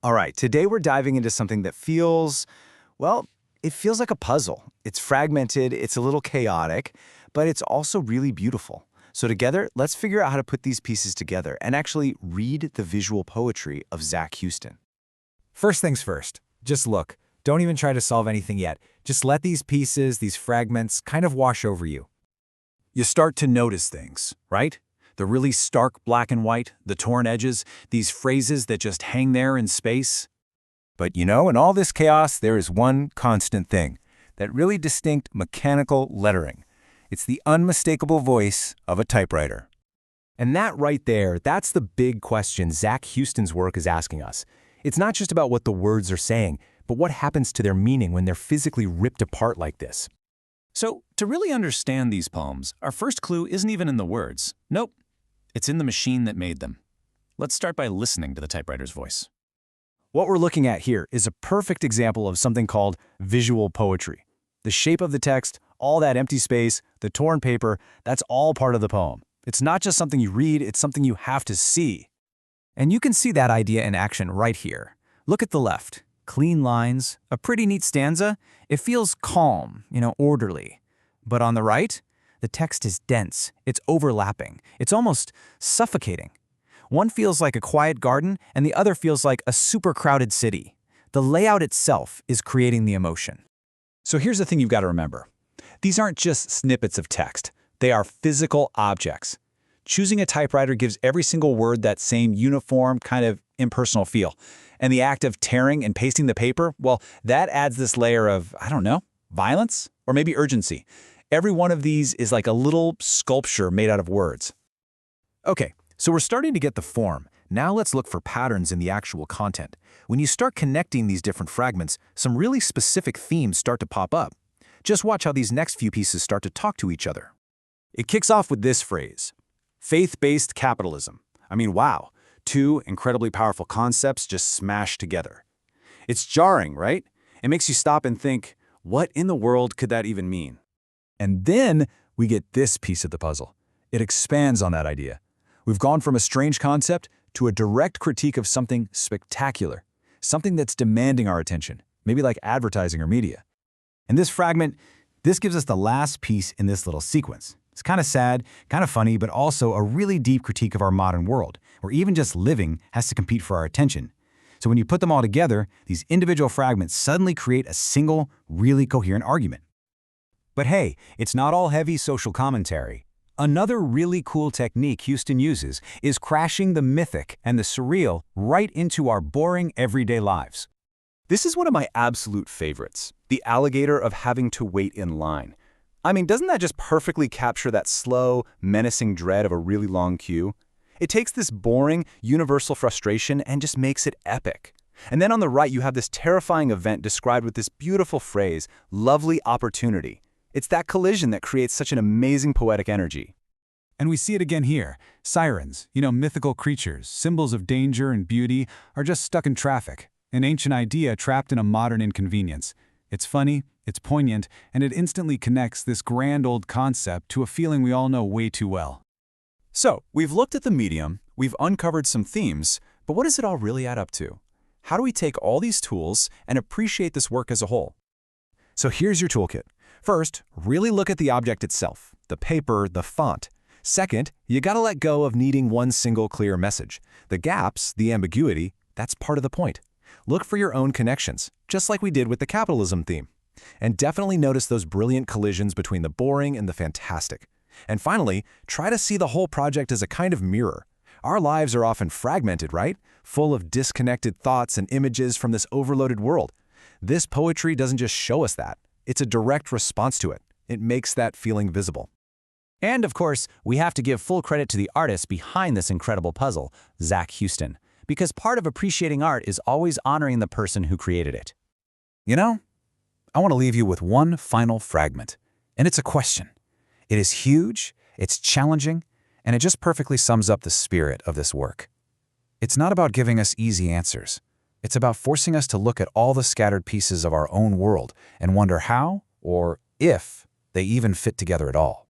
All right, today we're diving into something that feels, well, it feels like a puzzle. It's fragmented, it's a little chaotic, but it's also really beautiful. So together, let's figure out how to put these pieces together and actually read the visual poetry of Zach Houston. First things first, just look. Don't even try to solve anything yet. Just let these pieces, these fragments, kind of wash over you. You start to notice things, right? The really stark black and white, the torn edges, these phrases that just hang there in space. But you know, in all this chaos, there is one constant thing, that really distinct mechanical lettering. It's the unmistakable voice of a typewriter. And that right there, that's the big question Zach Houston's work is asking us. It's not just about what the words are saying, but what happens to their meaning when they're physically ripped apart like this. So, to really understand these poems, our first clue isn't even in the words. Nope, it's in the machine that made them. Let's start by listening to the typewriter's voice. What we're looking at here is a perfect example of something called visual poetry. The shape of the text, all that empty space, the torn paper, that's all part of the poem. It's not just something you read, it's something you have to see. And you can see that idea in action right here. Look at the left. Clean lines, a pretty neat stanza. It feels calm, orderly. But on the right, the text is dense, it's overlapping, it's almost suffocating. One feels like a quiet garden, and the other feels like a super crowded city. The layout itself is creating the emotion. So here's the thing you've got to remember. These aren't just snippets of text. They are physical objects. Choosing a typewriter gives every single word that same uniform, kind of impersonal feel. And the act of tearing and pasting the paper, well, that adds this layer of, violence or maybe urgency. Every one of these is like a little sculpture made out of words. Okay, so we're starting to get the form. Now let's look for patterns in the actual content. When you start connecting these different fragments, some really specific themes start to pop up. Just watch how these next few pieces start to talk to each other. It kicks off with this phrase, faith-based capitalism. Wow, two incredibly powerful concepts just smashed together. It's jarring, right? It makes you stop and think, what in the world could that even mean? And then we get this piece of the puzzle. It expands on that idea. We've gone from a strange concept to a direct critique of something spectacular, something that's demanding our attention, maybe like advertising or media. And this fragment, this gives us the last piece in this little sequence. It's kind of sad, kind of funny, but also a really deep critique of our modern world, where even just living has to compete for our attention. So when you put them all together, these individual fragments suddenly create a single, really coherent argument. But hey, it's not all heavy social commentary. Another really cool technique Houston uses is crashing the mythic and the surreal right into our boring everyday lives. This is one of my absolute favorites, the alligator of having to wait in line. Doesn't that just perfectly capture that slow, menacing dread of a really long queue? It takes this boring, universal frustration and just makes it epic. And then on the right, you have this terrifying event described with this beautiful phrase, lovely opportunity. It's that collision that creates such an amazing poetic energy. And we see it again here. Sirens, mythical creatures, symbols of danger and beauty, are just stuck in traffic. An ancient idea trapped in a modern inconvenience. It's funny, it's poignant, and it instantly connects this grand old concept to a feeling we all know way too well. So, we've looked at the medium, we've uncovered some themes, but what does it all really add up to? How do we take all these tools and appreciate this work as a whole? So here's your toolkit. First, really look at the object itself, the paper, the font. Second, you gotta let go of needing one single clear message. The gaps, the ambiguity, that's part of the point. Look for your own connections, just like we did with the capitalism theme. And definitely notice those brilliant collisions between the boring and the fantastic. And finally, try to see the whole project as a kind of mirror. Our lives are often fragmented, right? Full of disconnected thoughts and images from this overloaded world. This poetry doesn't just show us that. It's a direct response to it. It makes that feeling visible. And of course, we have to give full credit to the artist behind this incredible puzzle, Zach Houston, because part of appreciating art is always honoring the person who created it. I want to leave you with one final fragment, and it's a question. It is huge, it's challenging, and it just perfectly sums up the spirit of this work. It's not about giving us easy answers. It's about forcing us to look at all the scattered pieces of our own world and wonder how, or if, they even fit together at all.